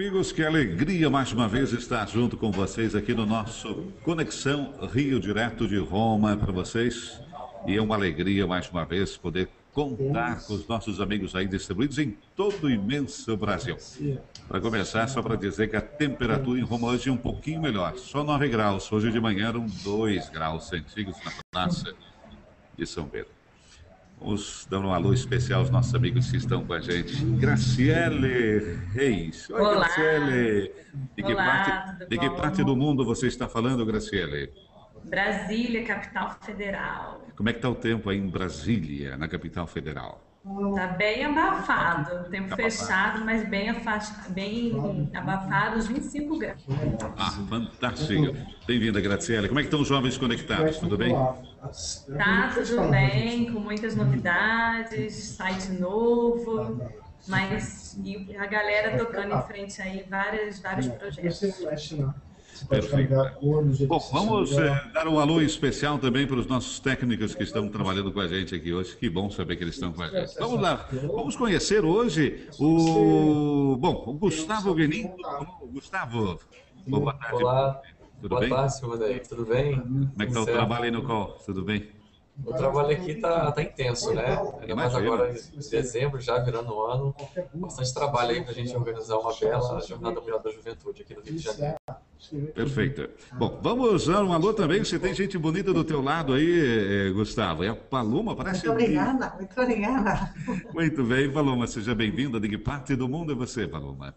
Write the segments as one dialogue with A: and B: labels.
A: amigos, que alegria mais uma vez estar junto com vocês aqui no nosso Conexão Rio, direto de Roma para vocês. E é uma alegria mais uma vez poder contar com os nossos amigos aí distribuídos em todo o imenso Brasil. Para começar, só para dizer que a temperatura em Roma hoje é um pouquinho melhor, só 9 graus. Hoje de manhã eram 2 graus centígrados na praça de São Pedro. Vamos dar um alô especial aos nossos amigos que estão com a gente. Graciele Reis. Oi,
B: Olá.
A: Graciele.
B: Olá,
A: De que parte do mundo você está falando, Graciele?
B: Brasília, capital federal.
A: Como é que está o tempo aí em Brasília, na capital federal?
B: Tá bem abafado, tempo
A: Abafado.
B: fechado, mas bem abafado, uns 25 graus.
A: Ah, fantástico. Bem-vinda, Graciele. Como é que estão os jovens conectados? Tudo bem?
B: Tá tudo bem, com muitas novidades, site novo, mas e a galera tocando em frente aí vários projetos.
A: Perfeito. Bom, vamos dar um alô especial também para os nossos técnicos que estão trabalhando com a gente aqui hoje. Que bom saber que eles estão com a gente. Vamos lá, vamos conhecer hoje o Gustavo Guenin. Gustavo, boa tarde.
C: Olá,
A: Tudo
C: boa
A: bem?
C: tarde, senhor Daí. Tudo bem?
A: Como é que está o
C: Certo.
A: trabalho aí no call? Tudo bem?
C: O trabalho aqui tá intenso, né? Ainda mais
A: Imagino.
C: agora em dezembro, já virando o ano. Bastante trabalho aí para a gente organizar uma bela Jornada Mundial da Juventude aqui no Rio de Janeiro.
A: Perfeito. Bom, vamos dar um alô também. Você tem gente bonita do teu lado aí, Gustavo. É a Paloma, parece.
D: Muito obrigada, muito obrigada.
A: Muito bem, Paloma. Seja bem-vinda. De que parte do mundo é você, Paloma?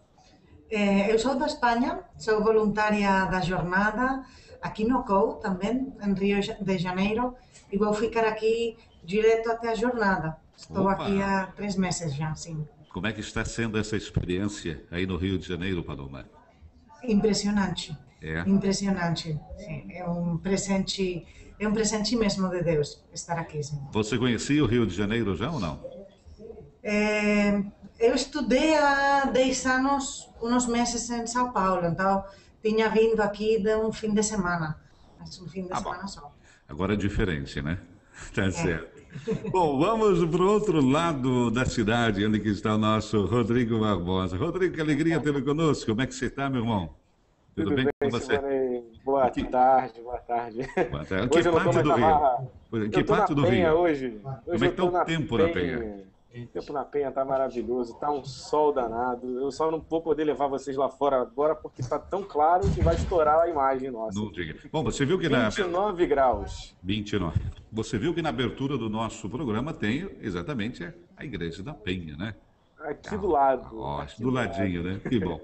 D: Eu sou da Espanha, sou voluntária da jornada aqui no COU também, em Rio de Janeiro, e vou ficar aqui direto até a jornada. Estou
A: Opa.
D: aqui há 3 meses já, sim.
A: Como é que está sendo essa experiência aí no Rio de Janeiro, Paloma?
D: Impressionante,
A: É?
D: impressionante. Sim, é um presente mesmo de Deus estar aqui, sim.
A: Você conhecia o Rio de Janeiro já ou não?
D: Eu estudei há 10 anos, uns meses em São Paulo, então tinha vindo aqui de um fim de semana, mas um fim de semana só.
A: Agora é diferente, né? Tá certo. Bom, vamos para o outro lado da cidade, onde que está o nosso Rodrigo Barbosa. Rodrigo, que alegria tê-lo conosco. Como é que você está, meu irmão? Tudo bem com você?
E: Simonei? Boa tarde, boa tarde.
A: Boa tarde.
E: Hoje
A: Que
E: eu não tô
A: parte do
E: mais
A: Rio?
E: na-
A: Em que
E: Eu tô
A: parte
E: na
A: do
E: Penha
A: Rio?
E: hoje.
A: Como
E: Hoje
A: é
E: eu
A: que tá
E: tô
A: o
E: na
A: tempo na Penha?
E: O tempo na Penha tá maravilhoso, tá um sol danado. Eu só não vou poder levar vocês lá fora agora porque tá tão claro que vai estourar a imagem nossa.
A: Não diga. Bom, você viu que na
E: 29 graus.
A: 29. Você viu que na abertura do nosso programa tem exatamente a Igreja da Penha, né?
E: Aqui do lado.
A: Ó,
E: Aqui
A: do ladinho, né? Que bom.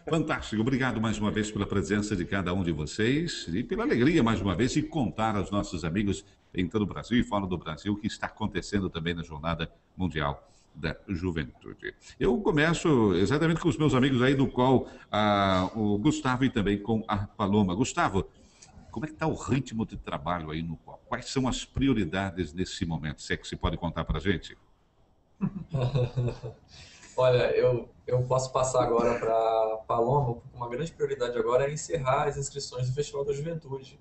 A: Fantástico. Obrigado mais uma vez pela presença de cada um de vocês e pela alegria mais uma vez de contar aos nossos amigos em todo o Brasil e fora do Brasil o que está acontecendo também na Jornada Mundial da Juventude. Eu começo exatamente com os meus amigos aí do qual o Gustavo e também com a Paloma. Gustavo, como é que está o ritmo de trabalho aí no qual? Quais são as prioridades nesse momento? Se é que você pode contar para a gente?
C: Olha, eu posso passar agora para Paloma, porque uma grande prioridade agora é encerrar as inscrições do Festival da Juventude,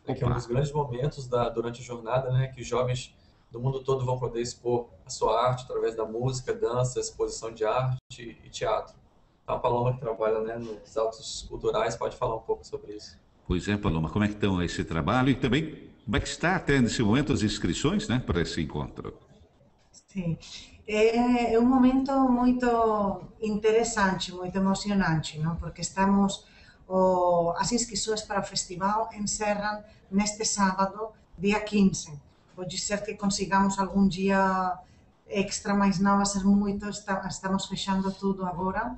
C: né, que é um
A: Opa.
C: dos grandes momentos durante a jornada, né, que os jovens do mundo todo vão poder expor a sua arte através da música, dança, exposição de arte e teatro. Então a Paloma, que trabalha, né, nos autos culturais, pode falar um pouco sobre isso.
A: Pois é, Paloma, como é que estão esse trabalho e também como é que está até nesse momento as inscrições, né, para esse encontro?
D: Sim, é um momento muito interessante, muito emocionante, não? Porque as inscrições para o festival encerram neste sábado, dia 15. Pode ser que consigamos algum dia extra, mas não vai ser muito, estamos fechando tudo agora.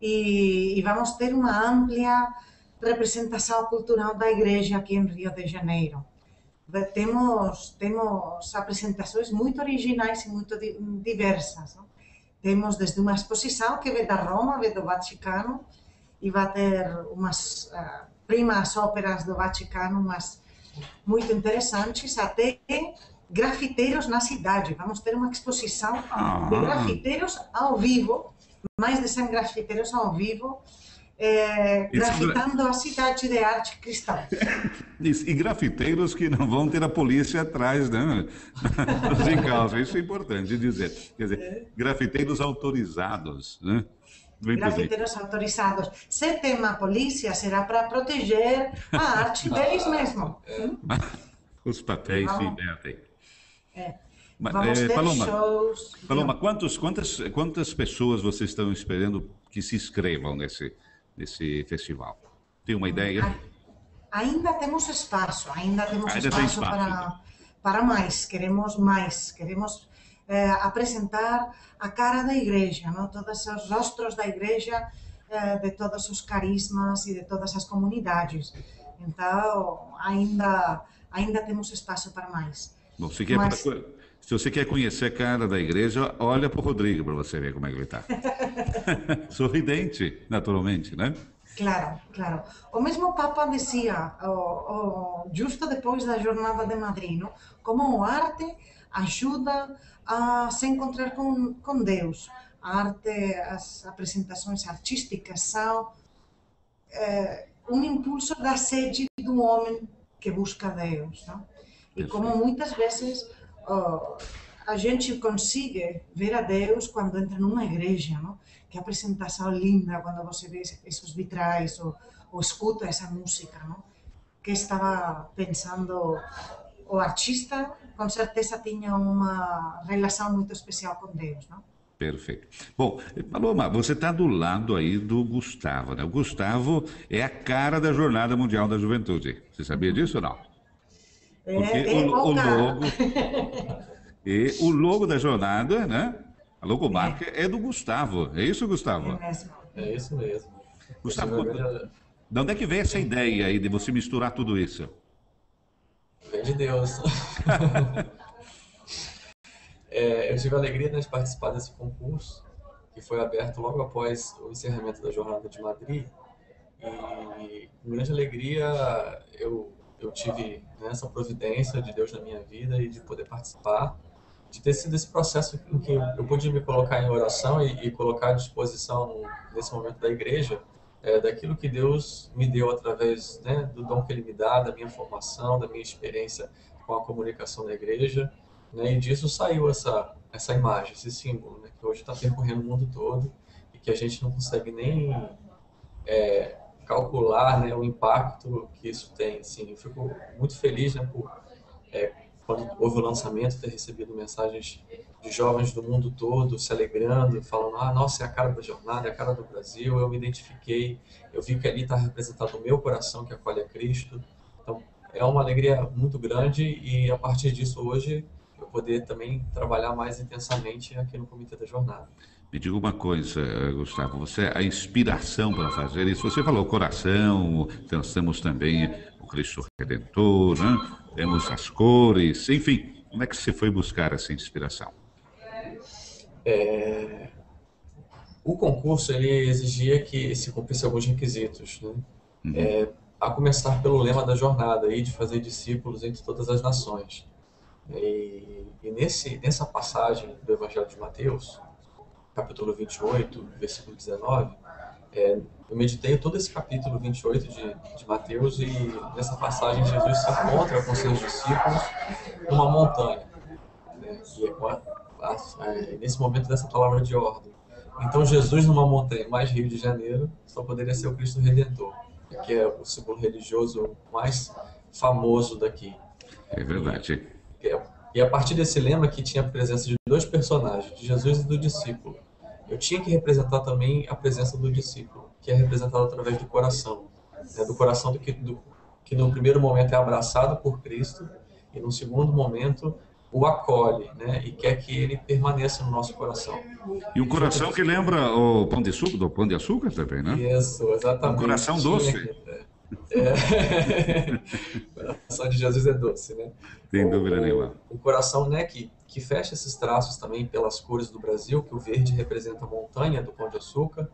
D: E vamos ter uma ampla representação cultural da igreja aqui em Rio de Janeiro. Temos apresentações muito originais e muito diversas. Não? Temos desde uma exposição que vem da Roma, vem do Vaticano, e vai ter umas primas óperas do Vaticano, umas muito interessantes, até grafiteiros na cidade. Vamos ter uma exposição de grafiteiros ao vivo, mais de 100 grafiteiros ao vivo, grafitando a cidade de arte cristã.
A: E grafiteiros que não vão ter a polícia atrás, né? Nos encalços, isso é importante dizer. Quer dizer, grafiteiros autorizados, né? Muito bem.
D: grafiteiros autorizados. Se tem uma polícia, será para proteger a arte deles mesmo.
A: Os papéis se
D: Vamos-
A: invertem. Mas,
D: Vamos ter
A: Paloma,
D: shows.
A: Paloma, quantas pessoas vocês estão esperando que se inscrevam nesse festival? Tem uma ideia?
D: Ainda temos espaço,
A: Ainda tem espaço,
D: para mais, queremos apresentar a cara da igreja, não? Todos os rostros da igreja, de todos os carismas e de todas as comunidades. Então, ainda temos espaço para mais.
A: Bom, se você quer conhecer a cara da igreja, olha para o Rodrigo para você ver como é que ele está. Sorridente, naturalmente, né?
D: Claro, claro. O mesmo Papa dizia, justo depois da Jornada de Madrid, não? Como a arte ajuda a se encontrar com Deus. A arte, as apresentações artísticas são um impulso da sede do homem que busca Deus, não? E como muitas vezes a gente consegue ver a Deus quando entra numa igreja, não? Que apresentação linda quando você vê esses vitrais ou escuta essa música, não? Que estava pensando, o artista com certeza tinha uma relação muito especial com Deus, não?
A: Perfeito. Bom, Paloma, você está do lado aí do Gustavo, né? O Gustavo é a cara da Jornada Mundial da Juventude. Você sabia disso ou não? Porque o logo da jornada, né? A logomarca é do Gustavo. É isso, Gustavo?
C: É isso mesmo.
A: Gustavo, de onde é que vem essa ideia aí de você misturar tudo isso?
C: Vem de Deus. Eu tive a alegria de participar desse concurso, que foi aberto logo após o encerramento da Jornada de Madrid. E com grande alegria eu tive, né, essa providência de Deus na minha vida e de poder participar, de ter sido esse processo em que eu pude me colocar em oração e colocar à disposição, nesse momento da igreja, daquilo que Deus me deu através, né, do dom que Ele me dá, da minha formação, da minha experiência com a comunicação da igreja, né, e disso saiu essa imagem, esse símbolo, né, que hoje está percorrendo o mundo todo e que a gente não consegue nem calcular, né, o impacto que isso tem. Assim, eu fico muito feliz, né, quando houve o lançamento, ter recebido mensagens de jovens do mundo todo se alegrando, falando: nossa, é a cara da jornada, é a cara do Brasil, eu me identifiquei, eu vi que ali está representado o meu coração que acolhe a Cristo. Então, é uma alegria muito grande e, a partir disso, hoje, eu poder também trabalhar mais intensamente aqui no Comitê da Jornada.
A: Me diga uma coisa, Gustavo, você é a inspiração para fazer isso. Você falou coração, nós temos também o Cristo Redentor, né? Temos as cores, enfim. Como é que você foi buscar essa inspiração?
C: O concurso ele exigia que se cumprisse alguns requisitos, né? A começar pelo lema da jornada, aí, de fazer discípulos entre todas as nações. E nessa passagem do Evangelho de Mateus, capítulo 28, versículo 19, eu meditei todo esse capítulo 28 de Mateus, e nessa passagem Jesus se encontra com seus discípulos numa montanha, né? E nesse momento dessa palavra de ordem. Então Jesus numa montanha, mais Rio de Janeiro, só poderia ser o Cristo Redentor, que é o símbolo religioso mais famoso daqui.
A: É verdade.
C: E a partir desse lema que tinha a presença de dois personagens, de Jesus e do discípulo, eu tinha que representar também a presença do discípulo, que é representado através do coração, né? Do coração que no primeiro momento é abraçado por Cristo e no segundo momento o acolhe, né? E quer que ele permaneça no nosso coração.
A: E um coração que lembra o pão de açúcar, do pão de açúcar também, né?
C: Isso, exatamente.
A: Um coração doce.
C: O coração de Jesus é doce, né?
A: Sem dúvida nenhuma.
C: O coração, né, que fecha esses traços também pelas cores do Brasil, que o verde representa a montanha do Pão de Açúcar,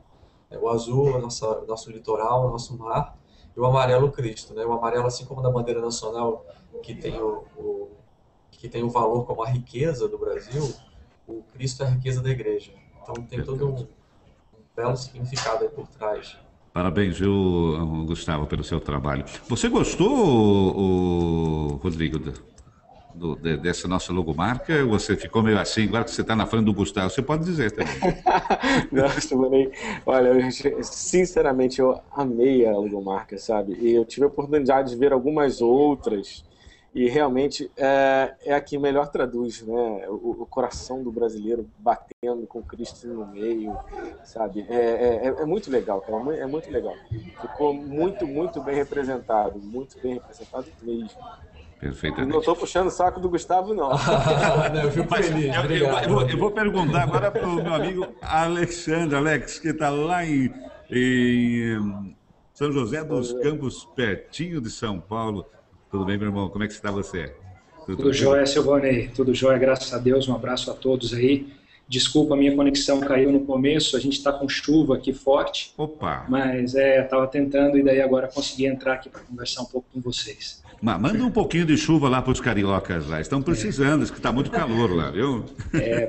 C: o azul, nosso litoral, nosso mar, e o amarelo, o Cristo, né? O amarelo, assim como da bandeira nacional, que tem o valor como a riqueza do Brasil, o Cristo é a riqueza da igreja. Então tem todo um belo significado aí por trás.
A: Parabéns, Gustavo, pelo seu trabalho. Você gostou, Rodrigo, dessa nossa logomarca? Você ficou meio assim, agora que você está na frente do Gustavo, você pode dizer também.
E: Não, olha, sinceramente, eu amei a logomarca, sabe? E eu tive a oportunidade de ver algumas outras, e realmente é a que melhor traduz, né? O coração do brasileiro batendo com Cristo no meio, sabe? É muito legal, cara, é muito legal. Ficou muito, muito bem representado mesmo.
A: Perfeitamente.
E: Não estou puxando o saco do Gustavo, não.
C: Não, eu fico feliz. Obrigado.
A: Eu vou perguntar agora para o meu amigo Alexandre, Alex, que está lá em São José dos Campos, pertinho de São Paulo. Tudo bem, meu irmão? Como é que está você?
F: Tudo jóia, Silvonei. Tudo jóia, graças a Deus. Um abraço a todos aí. Desculpa, a minha conexão caiu no começo. A gente está com chuva aqui forte.
A: Opa!
F: Mas estava tentando e daí agora consegui entrar aqui para conversar um pouco com vocês.
A: Manda um pouquinho de chuva lá para os cariocas lá. Estão precisando, que está muito calor lá, viu?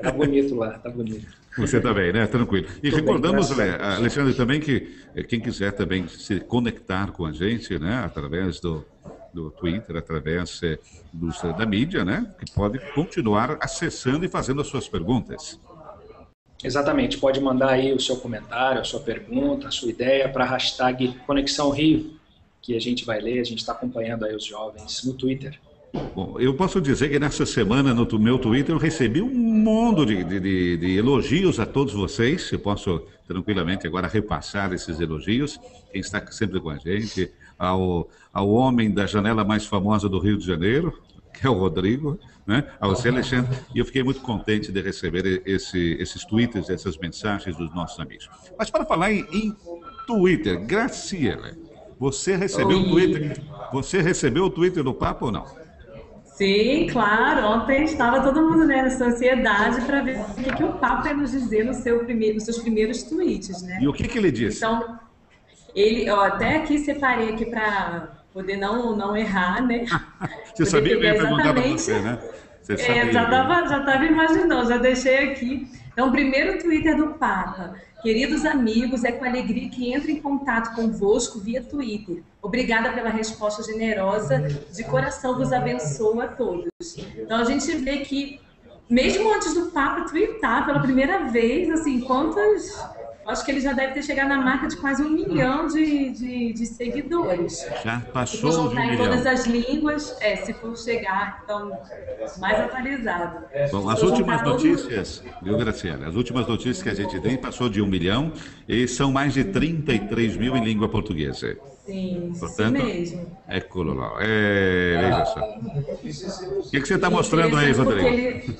F: Tá bonito lá, tá bonito.
A: Você também, né? Tranquilo. E
F: Tô
A: recordamos,
F: bem,
A: Alexandre, também que quem quiser também se conectar com a gente, né? Através do Twitter, através da mídia, né? Que pode continuar acessando e fazendo as suas perguntas.
F: Exatamente. Pode mandar aí o seu comentário, a sua pergunta, a sua ideia para a hashtag Conexão Rio, que a gente vai ler, a gente está acompanhando aí os jovens no Twitter.
A: Bom, eu posso dizer que nessa semana no meu Twitter eu recebi um mundo de elogios a todos vocês. Eu posso tranquilamente agora repassar esses elogios. Quem está sempre com a gente, ao homem da janela mais famosa do Rio de Janeiro, que é o Rodrigo, né? Ao seu Alexandre. E eu fiquei muito contente de receber esses twitters, essas mensagens dos nossos amigos. Mas para falar em Twitter, Graciela, você recebeu o Twitter do Papa ou não?
B: Sim, claro. Ontem estava todo mundo, né, nessa ansiedade para ver o que o Papa ia nos dizer nos seus primeiros tweets, né?
A: E o que ele disse?
B: Então, até aqui separei aqui para poder não errar, né?
A: Você sabia que eu ia perguntar para você, né? Você sabia,
B: já estava imaginando, já deixei aqui. Então, o primeiro Twitter do Papa. Queridos amigos, é com alegria que entro em contato convosco via Twitter. Obrigada pela resposta generosa. De coração vos abençoo a todos. Então, a gente vê que, mesmo antes do Papa twittar pela primeira vez, assim, acho que ele já deve ter chegado na marca de quase 1 milhão de seguidores.
A: Já passou
B: de 1
A: milhão.
B: Em todas as línguas, se for chegar, então, mais atualizado.
A: Bom, as últimas notícias, viu, Graciela? As últimas notícias que a gente tem passou de 1 milhão e são mais de 33 mil em língua portuguesa.
B: Sim,
A: portanto,
B: isso mesmo.
A: Écolo lá. Veja só. O que você está mostrando aí, Rodrigo?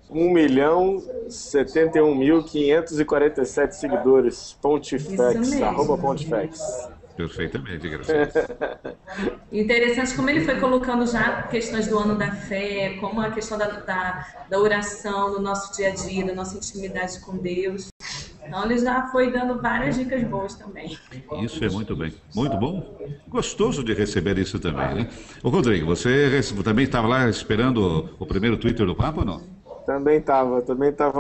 E: 1.071.547 seguidores. Pontifex, @Pontifex.
A: Perfeitamente, Graciela.
B: Interessante como ele foi colocando já questões do ano da fé, como a questão da oração no nosso dia a dia, da nossa intimidade com Deus. Então ele já foi dando várias dicas boas também.
A: Isso é muito bem. Muito bom. Gostoso de receber isso também, né? Ô, Rodrigo, você também estava lá esperando o primeiro Twitter do Papa ou não?
E: Também estava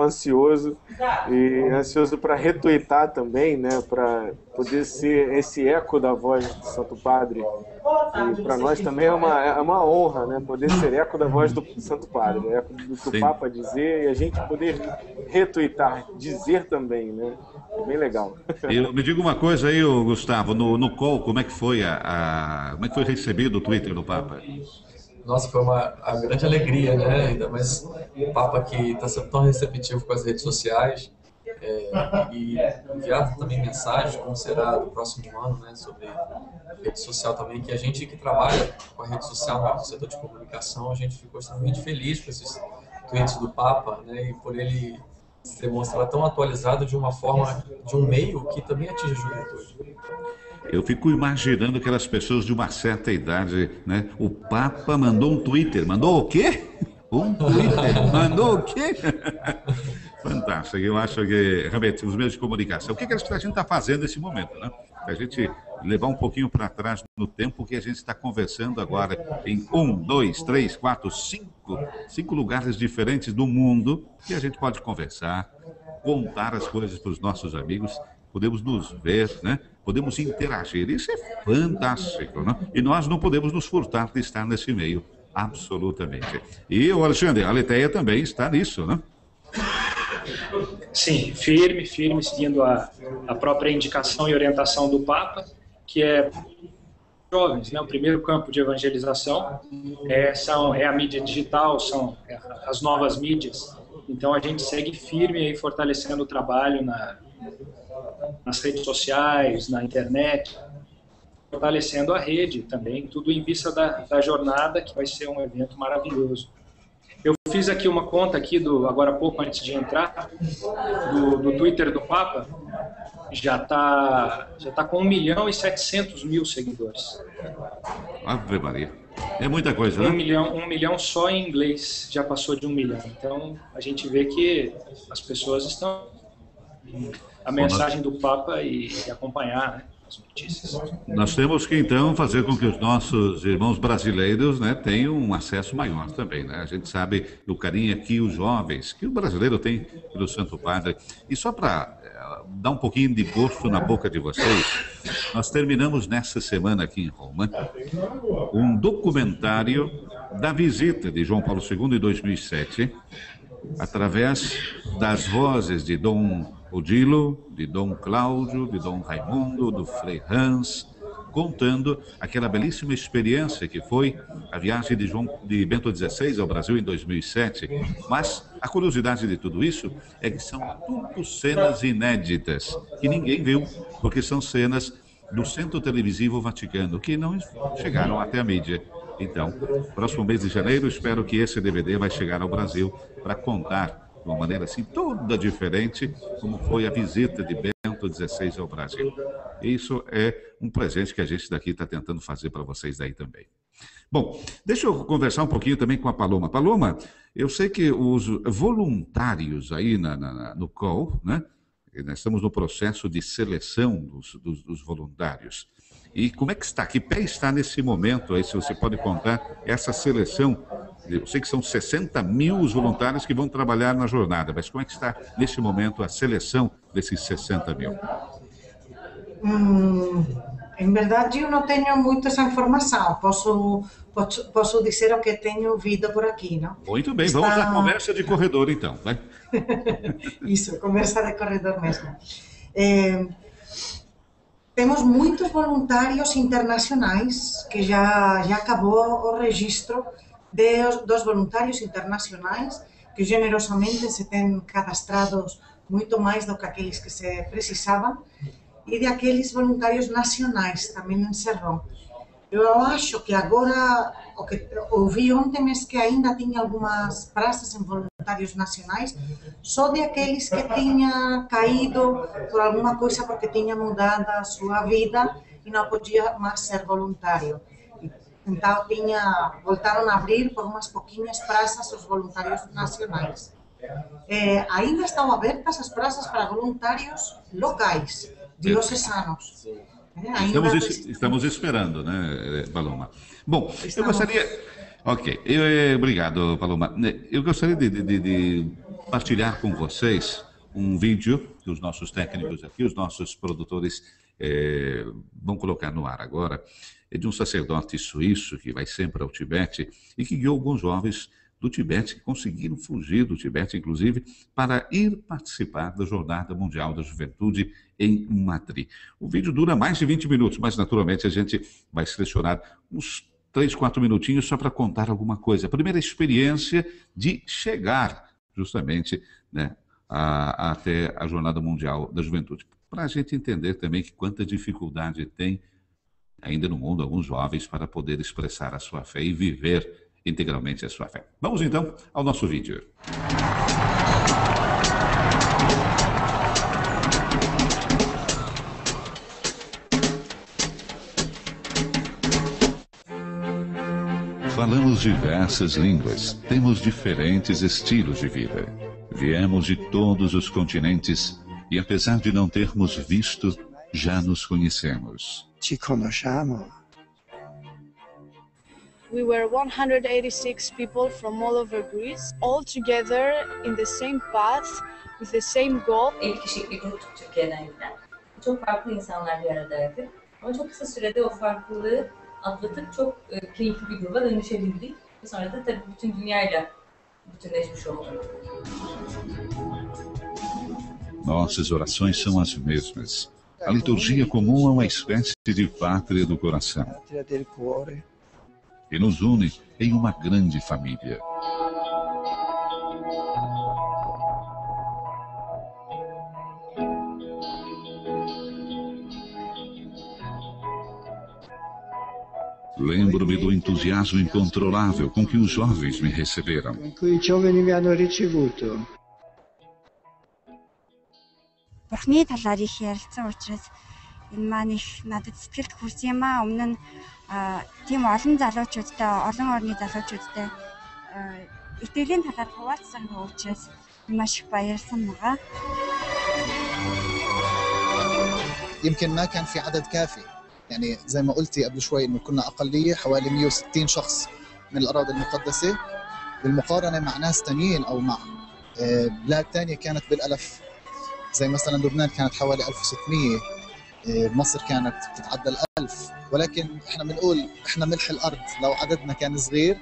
E: ansioso para retweetar também, né, para poder ser esse eco da voz do Santo Padre. E para nós também é uma honra, né, poder ser eco da voz do Santo Padre, eco do Papa dizer e a gente poder retweetar, dizer também, né? É bem legal.
A: Me diga uma coisa aí, Gustavo, no call, como é que foi como é que foi recebido o Twitter do Papa?
C: Nossa, foi uma grande alegria, né? Ainda mais o Papa que está sendo tão receptivo com as redes sociais e enviar também mensagens, como será no próximo ano, né? Sobre rede social também, que a gente que trabalha com a rede social no setor de comunicação, a gente ficou extremamente feliz com esses tweets do Papa, né? E por ele se demonstrar tão atualizado de uma forma, de um meio que também atinge a juventude.
A: Eu fico imaginando aquelas pessoas de uma certa idade, né? O Papa mandou um Twitter. Mandou o quê? Um Twitter? Mandou o quê? Fantástico. Eu acho que, realmente, os meios de comunicação, o que a gente está fazendo nesse momento, né? A gente levar um pouquinho para trás no tempo que a gente está conversando agora em 1, 2, 3, 4, 5 lugares diferentes do mundo que a gente pode conversar, contar as coisas para os nossos amigos, podemos nos ver, né? Podemos interagir. Isso é fantástico, né? E nós não podemos nos furtar de estar nesse meio Absolutamente. E o Alexandre, a Aletheia também está nisso, né?
F: Sim, firme, seguindo a própria indicação e orientação do Papa, que é jovens, né? O primeiro campo de evangelização é a mídia digital, são as novas mídias. Então a gente segue firme aí fortalecendo o trabalho nas redes sociais, na internet, fortalecendo a rede também, tudo em vista da jornada, que vai ser um evento maravilhoso. Eu fiz aqui uma conta aqui agora há pouco, antes de entrar, do Twitter do Papa, já tá com 1.700.000 seguidores.
A: Ave Maria. É muita coisa, né?
F: 1 milhão só em inglês, já passou de 1 milhão. Então, a gente vê que as pessoas estão a mensagem do Papa e acompanhar, né, as notícias.
A: Nós temos que, então, fazer com que os nossos irmãos brasileiros, né, tenham um acesso maior também, né? A gente sabe do carinho que os jovens, que o brasileiro tem pelo Santo Padre. E só para dar um pouquinho de gosto na boca de vocês, nós terminamos nessa semana aqui em Roma um documentário da visita de João Paulo II em 2007, através das vozes de Dom Odilo, de Dom Cláudio, de Dom Raimundo, do Frei Hans, contando aquela belíssima experiência que foi a viagem de Bento XVI ao Brasil em 2007. Mas a curiosidade de tudo isso é que são tudo cenas inéditas, que ninguém viu, porque são cenas do Centro Televisivo Vaticano, que não chegaram até a mídia. Então, próximo mês de janeiro, espero que esse DVD vai chegar ao Brasil para contar de uma maneira assim toda diferente como foi a visita de Bento XVI ao Brasil. Isso é um presente que a gente daqui está tentando fazer para vocês daí também. Bom, deixa eu conversar um pouquinho também com a Paloma. Paloma, eu sei que os voluntários aí no COL, né? Nós estamos no processo de seleção dos voluntários. E como é que está? Que pé está nesse momento aí, se você pode contar, essa seleção? Eu sei que são 60.000 os voluntários que vão trabalhar na jornada, mas como é que está nesse momento a seleção desses 60.000?
D: Em verdade, eu não tenho muito essa informação. Posso dizer o que tenho ouvido por aqui, não?
A: Muito bem, vamos à conversa de corredor, então. Vai.
D: Isso, conversa de corredor mesmo. Temos muitos voluntários internacionais, que já acabou o registro dos voluntários internacionais, que generosamente se têm cadastrados muito mais do que aqueles que se precisavam, e de aqueles voluntários nacionais também encerrou. Eu acho que agora, o que ouvi ontem é que ainda tinha algumas praças em voluntários nacionais, só de aqueles que tinham caído por alguma coisa porque tinha mudado a sua vida e não podia mais ser voluntário. Então voltaram a abrir por umas pouquinhas praças os voluntários nacionais. Ainda estão abertas as praças para voluntários locais, diocesanos.
A: Estamos esperando, né, Paloma? Bom, eu gostaria... Ok, obrigado, Paloma. Eu gostaria de partilhar com vocês um vídeo que os nossos técnicos aqui, os nossos produtores vão colocar no ar agora, de um sacerdote suíço que vai sempre ao Tibete e que guiou alguns jovens do Tibete, que conseguiram fugir do Tibete, inclusive, para ir participar da Jornada Mundial da Juventude em Madrid. O vídeo dura mais de 20 minutos, mas naturalmente a gente vai selecionar uns 3, 4 minutinhos só para contar alguma coisa. A primeira experiência de chegar justamente, né, até a Jornada Mundial da Juventude. Para a gente entender também que quanta dificuldade tem ainda no mundo alguns jovens para poder expressar a sua fé e viver integralmente a sua fé. Vamos então ao nosso vídeo. Falamos diversas línguas, temos diferentes estilos de vida. Viemos de todos os continentes e, apesar de não termos visto, já nos conhecemos.
G: Ci conosciamo.
H: We were 186 people from all over Greece, all together in the same path, with the same goal.
I: İlk kişi bir grup Türkiye'den giden. Çok farklı insanlar bir aradaydı. Ama çok kısa sürede o farklılığı atlatıp çok keyifli bir gruba dönüşebildik. Ve sonra da tabii bütün dünyayla bütünleşmiş oldum.
A: Nossas orações são as mesmas. A liturgia comum é uma espécie de pátria do coração e nos une em uma grande família. Lembro-me do entusiasmo incontrolável com que os jovens me receberam.
G: Бурхны талаар их ярилцсан учраас энэ маань их надад сэтгэлд хүрсэн юм аа. Өмнө нь тийм олон залуучуудтай, олон орны залуучуудтай итгэлийн талаар хуваалцсан учраас маш их баярлсан байгаа.
J: يمكن ما كان في عدد كافي، يعني زي ما قلتي قبل شوي انه كنا اقليه حوالي 160 شخص من الاراضي المقدسه بالمقارنه مع ناس ثانيين او مع بلاد ثانيه كانت بالالف، زي مثلا لبنان كانت حوالي 1600، مصر كانت تتعدى ال1000، ولكن احنا بنقول احنا ملح الارض لو عددنا كان صغير.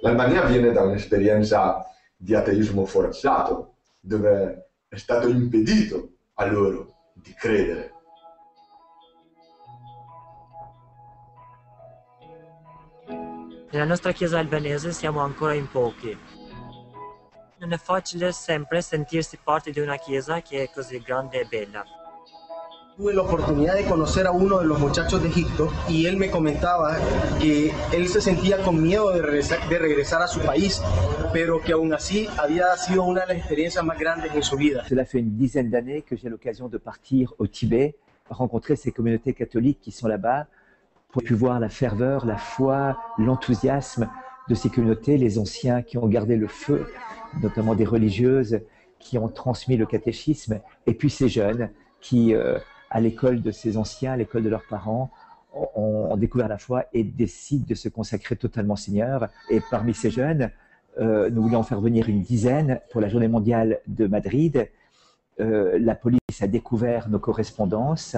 K: L'Albania viene da un'esperienza di ateismo forzato, dove è stato impedito a loro di credere.
L: Nella nostra chiesa albanese siamo ancora in pochi. Non è facile sempre sentirsi parte di una chiesa che è così grande e bella.
M: Tuve la oportunidad de conocer a uno de los muchachos de Egipto y él me comentaba que él se sentía con miedo de regresar a su país, pero que aún así había sido una de las experiencias más grandes en su vida.
N: Cela fait une dizaine d'années que j'ai l'occasion de partir au Tibet, rencontrer ces communautés catholiques qui sont là-bas, pour voir la ferveur, la foi, l'enthousiasme de ces communautés, les anciens qui ont gardé le feu, notamment des religieuses qui ont transmis le catéchisme, et puis ces jeunes qui, à l'école de ces anciens, à l'école de leurs parents, ont découvert la foi et décident de se consacrer totalement au Seigneur. Et parmi ces jeunes, nous voulions en faire venir une dizaine pour la journée mondiale de Madrid. La police a découvert nos correspondances,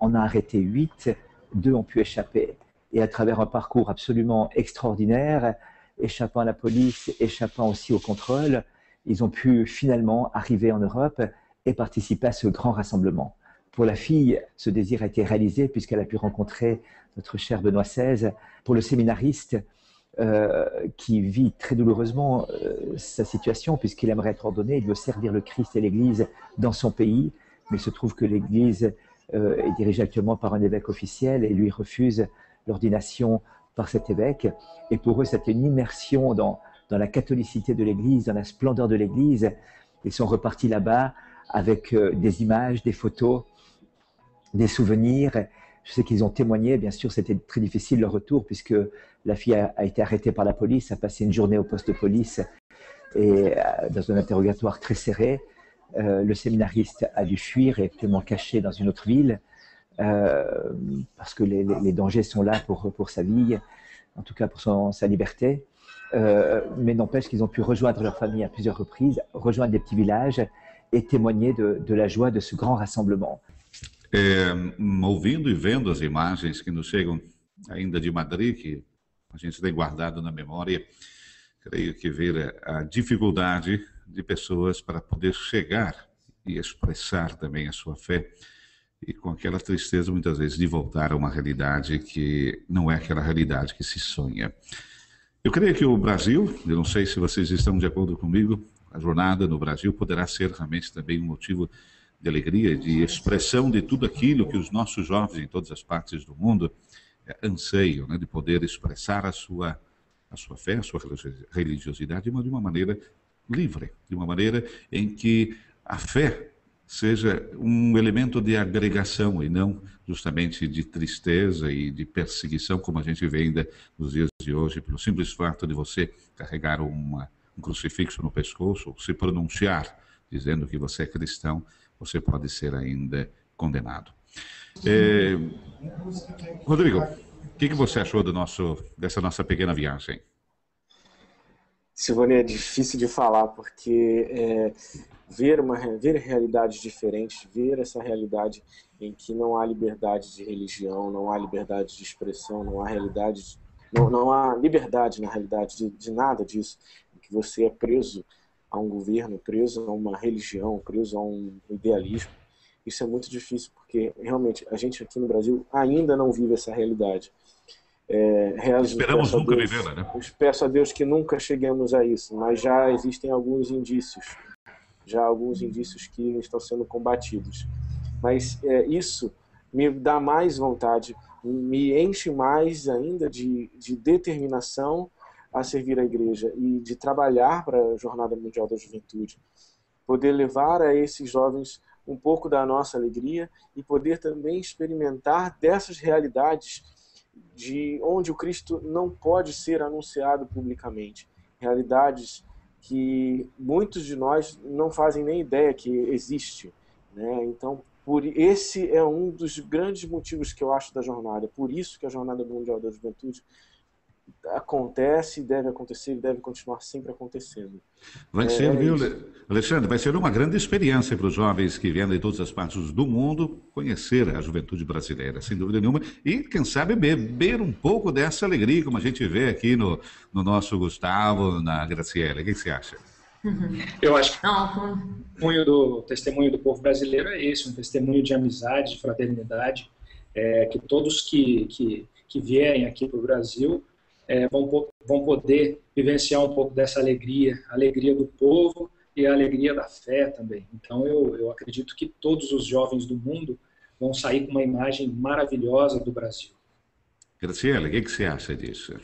N: en a arrêté 8, 2 ont pu échapper. Et à travers un parcours absolument extraordinaire, échappant à la police, échappant aussi au contrôle, ils ont pu finalement arriver en Europe et participer à ce grand rassemblement. Pour la fille, ce désir a été réalisé puisqu'elle a pu rencontrer notre cher Benoît XVI. Pour le séminariste, qui vit très douloureusement sa situation puisqu'il aimerait être ordonné, il veut servir le Christ et l'Église dans son pays, mais il se trouve que l'Église est dirigée actuellement par un évêque officiel et lui refuse l'ordination par cet évêque. Et pour eux, c'était une immersion dans la catholicité de l'Église, dans la splendeur de l'Église. Ils sont repartis là-bas avec des images, des photos, des souvenirs. Je sais qu'ils ont témoigné, bien sûr, c'était très difficile leur retour puisque la fille a été arrêtée par la police, a passé une journée au poste de police et dans un interrogatoire très serré. Le séminariste a dû fuir et est actuellement caché dans une autre ville parce que les dangers sont là pour sa vie, en tout cas pour sa liberté. Mais n'empêche qu'ils ont pu rejoindre leur famille à plusieurs reprises, rejoindre des petits villages et témoigner de la joie de ce grand rassemblement.
A: Ouvindo e vendo as imagens que nos chegam ainda de Madrid, que a gente tem guardado na memória, creio que ver a dificuldade de pessoas para poder chegar e expressar também a sua fé, e com aquela tristeza muitas vezes de voltar a uma realidade que não é aquela realidade que se sonha. Eu creio que o Brasil, eu não sei se vocês estão de acordo comigo, a jornada no Brasil poderá ser realmente também um motivo de alegria, de expressão de tudo aquilo que os nossos jovens em todas as partes do mundo anseiam, né, de poder expressar a sua fé, a sua religiosidade de uma maneira livre, de uma maneira em que a fé seja um elemento de agregação e não justamente de tristeza e de perseguição, como a gente vê ainda nos dias de hoje, pelo simples fato de você carregar um crucifixo no pescoço, ou se pronunciar dizendo que você é cristão, você pode ser ainda condenado. Rodrigo, o que você achou dessa nossa pequena viagem?
E: Silvânia, é difícil de falar, porque ver realidades diferentes, ver essa realidade em que não há liberdade de religião, não há liberdade de expressão, não há liberdade, na realidade, de nada disso, em que você é preso a um governo, preso a uma religião, preso a um idealismo. Isso é muito difícil, porque realmente a gente aqui no Brasil ainda não vive essa realidade.
A: Esperamos nunca vivê-la, né?
E: Peço a Deus que nunca cheguemos a isso, mas já existem alguns indícios que estão sendo combatidos. Mas isso me dá mais vontade, me enche mais ainda de determinação a servir a igreja e de trabalhar para a Jornada Mundial da Juventude. Poder levar a esses jovens um pouco da nossa alegria e poder também experimentar dessas realidades de onde o Cristo não pode ser anunciado publicamente. Realidades que muitos de nós não fazem nem ideia que existe, né? Então, esse é um dos grandes motivos que eu acho da jornada. Por isso que a Jornada Mundial da Juventude acontece, deve acontecer e deve continuar sempre acontecendo.
A: Vai ser, viu, Alexandre, vai ser uma grande experiência para os jovens que vêm de todas as partes do mundo conhecer a juventude brasileira, sem dúvida nenhuma, e, quem sabe, beber um pouco dessa alegria, como a gente vê aqui no nosso Gustavo, na Graciela. O que você acha?
F: Eu acho que o testemunho do povo brasileiro é esse, um testemunho de amizade, de fraternidade, que todos que vierem aqui para o Brasil vão poder vivenciar um pouco dessa alegria, a alegria do povo e a alegria da fé também. Então eu acredito que todos os jovens do mundo vão sair com uma imagem maravilhosa do Brasil.
A: Graciela, o que você acha disso?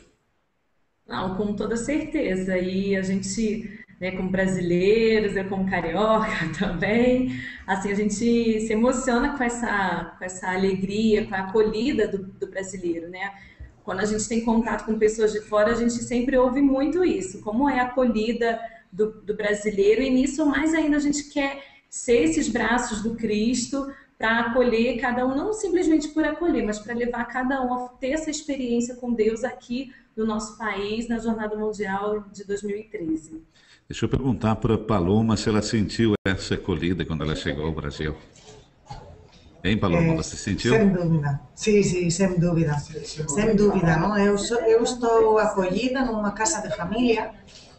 B: Não, com toda certeza. E a gente, como brasileiros, como carioca também, assim, a gente se emociona com essa alegria, com a acolhida do brasileiro, né? Quando a gente tem contato com pessoas de fora, a gente sempre ouve muito isso, como é a acolhida do brasileiro, e nisso mais ainda a gente quer ser esses braços do Cristo para acolher cada um, não simplesmente por acolher, mas para levar cada um a ter essa experiência com Deus aqui no nosso país, na Jornada Mundial de 2013.
A: Deixa eu perguntar para a Paloma se ela sentiu essa acolhida quando ela chegou ao Brasil. Hein, Paloma, você sentiu?
D: Sem dúvida, sim, sem dúvida. Sem dúvida, não? Eu estou acolhida numa casa de família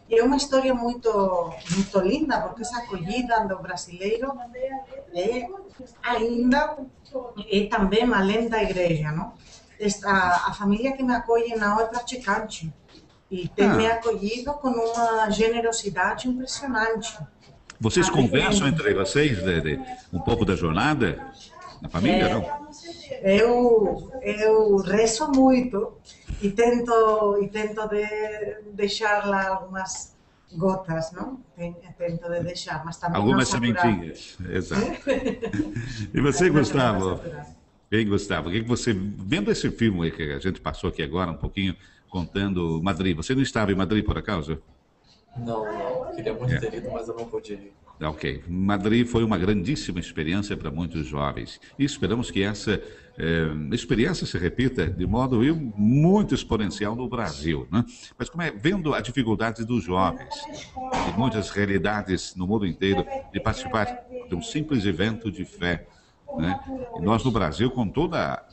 D: e é uma história muito linda, porque essa acolhida do brasileiro é também além da igreja, não? A família que me acolhe não é praticante e tem me acolhido com uma generosidade impressionante.
A: Vocês conversam entre vocês um pouco da jornada? Na família, não?
D: Eu rezo muito e tento deixar lá algumas gotas, não? Tento de deixar, mas também
A: algumas sementinhas, exato. E você, Gustavo? Bem, Gustavo, o que você, vendo esse filme aí que a gente passou aqui agora, um pouquinho, contando Madrid, você não estava em Madrid por acaso?
C: Não, queria muito ter ido, mas eu não pude ir.
A: Ok. Madrid foi uma grandíssima experiência para muitos jovens. E esperamos que essa experiência se repita de modo muito exponencial no Brasil, né? Mas vendo a dificuldade dos jovens e muitas realidades no mundo inteiro de participar de um simples evento de fé, né? E nós no Brasil, com toda,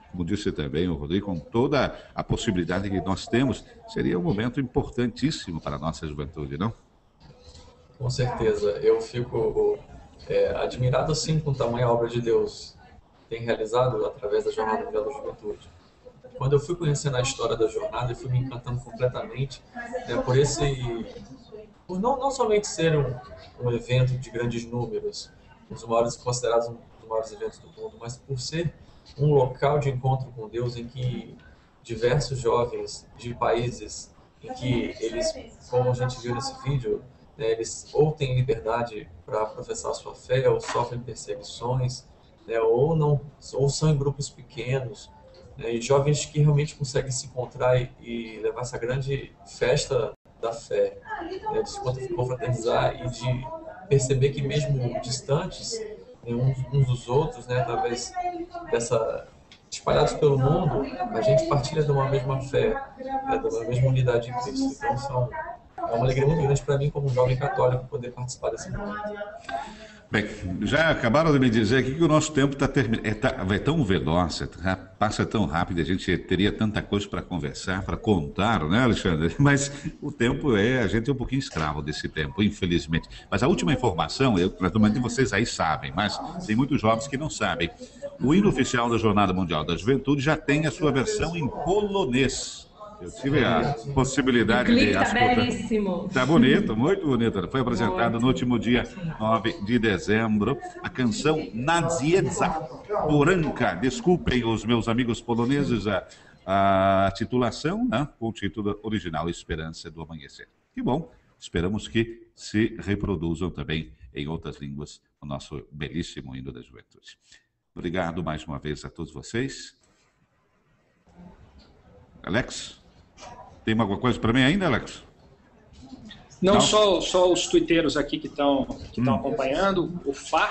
A: como disse também o Rodrigo, com toda a possibilidade que nós temos, seria um momento importantíssimo para a nossa juventude, não?
C: Com certeza, eu fico admirado sim com tamanha obra de Deus tem realizado através da Jornada Mundial da Juventude. Quando eu fui conhecendo a história da jornada, eu fui me encantando completamente por não somente ser um evento de grandes números, considerados um dos maiores eventos do mundo, mas por ser um local de encontro com Deus em que diversos jovens de países em que eles, como a gente viu nesse vídeo, eles ou têm liberdade para professar sua fé, ou sofrem perseguições, ou são em grupos pequenos, e jovens que realmente conseguem se encontrar e levar essa grande festa da fé, de se confraternizar e de perceber que mesmo distantes uns dos outros, através espalhados pelo mundo, a gente partilha de uma mesma fé, de uma mesma unidade em Cristo. Então uma alegria muito grande para mim, como um jovem católico, poder participar desse momento.
A: Bem, já acabaram de me dizer aqui que o nosso tempo vai tão veloz, passa tão rápido, a gente teria tanta coisa para conversar, para contar, né, Alexandre? Mas o tempo a gente é um pouquinho escravo desse tempo, infelizmente. Mas a última informação, naturalmente vocês aí sabem, mas tem muitos jovens que não sabem. O hino oficial da Jornada Mundial da Juventude já tem a sua versão em polonês. Eu tive a possibilidade de...
B: Tá belíssimo.
A: Tá bonito, muito bonito. Foi apresentado no último dia 9 de dezembro a canção Nadziedza Poranka. Desculpem os meus amigos poloneses a titulação, né, com o título original Esperança do Amanhecer. Que bom, esperamos que se reproduzam também em outras línguas o nosso belíssimo hino da juventude. Obrigado mais uma vez a todos vocês. Alex? Tem alguma coisa para mim ainda, Alex?
F: Não, só os tuiteiros aqui que estão acompanhando, o Fá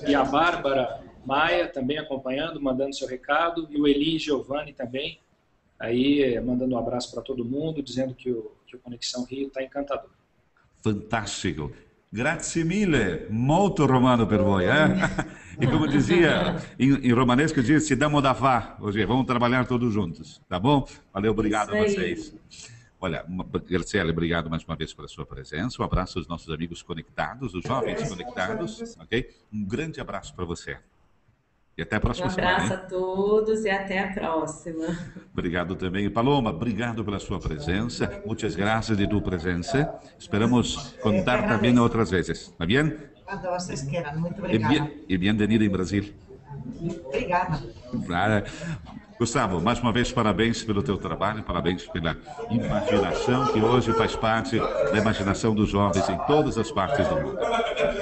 F: e a Bárbara Maia também acompanhando, mandando seu recado, e o Eli Giovanni também, aí mandando um abraço para todo mundo, dizendo que o Conexão Rio está encantador.
A: Fantástico. Grazie mille, molto romano per voi, E como dizia, em romanesco, diz, se damo da fá, hoje vamos trabalhar todos juntos, tá bom? Valeu, obrigado a vocês. Olha, Graciela, obrigado mais uma vez pela sua presença, um abraço aos nossos amigos conectados, os jovens conectados, ok? Um grande abraço para você. E até a próxima semana.
B: Um abraço a todos e até a próxima.
A: Obrigado também. Paloma, obrigado pela sua presença. Muitas graças de tua presença. Esperamos contar também outras vezes. Está bem?
D: Quando vocês queiram. Muito obrigada.
A: E bem-vinda em Brasil.
D: Obrigada.
A: Gustavo, mais uma vez, parabéns pelo teu trabalho, parabéns pela imaginação, que hoje faz parte da imaginação dos jovens em todas as partes do mundo.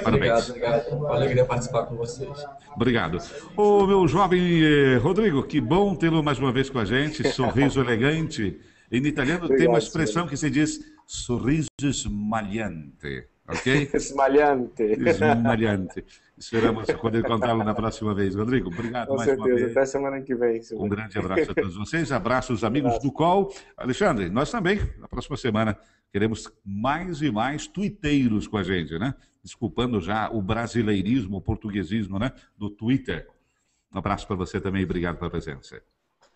A: Parabéns.
C: Obrigado. Uma alegria participar com vocês.
A: Obrigado. Ô, meu jovem Rodrigo, que bom tê-lo mais uma vez com a gente, sorriso elegante. Em italiano tem uma expressão que se diz sorriso smagliante, ok? Smagliante. Esperamos poder contá-lo na próxima vez. Rodrigo, obrigado
E: com
A: mais
E: certeza.
A: uma vez.
E: Até semana que vem.
A: Um grande abraço a todos vocês. Abraço aos amigos do COL. Alexandre, nós também, na próxima semana, queremos mais e mais tuiteiros com a gente, né? Desculpando já o brasileirismo, o portuguesismo, né? Do Twitter. Um abraço para você também e obrigado pela presença.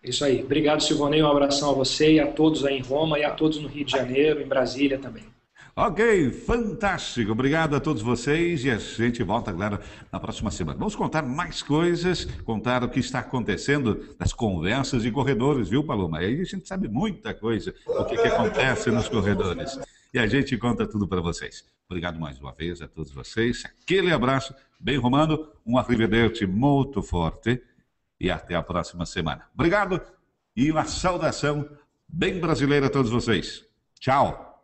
F: Isso aí. Obrigado, Silvonei. Um abração a você e a todos aí em Roma e a todos no Rio de Janeiro, em Brasília também.
A: Ok, fantástico. Obrigado a todos vocês e a gente volta, claro, na próxima semana. Vamos contar mais coisas, contar o que está acontecendo nas conversas e corredores, viu, Paloma? Aí a gente sabe muita coisa, o que acontece nos corredores. E a gente conta tudo para vocês. Obrigado mais uma vez a todos vocês. Aquele abraço bem romano, um arrivederci muito forte e até a próxima semana. Obrigado e uma saudação bem brasileira a todos vocês. Tchau.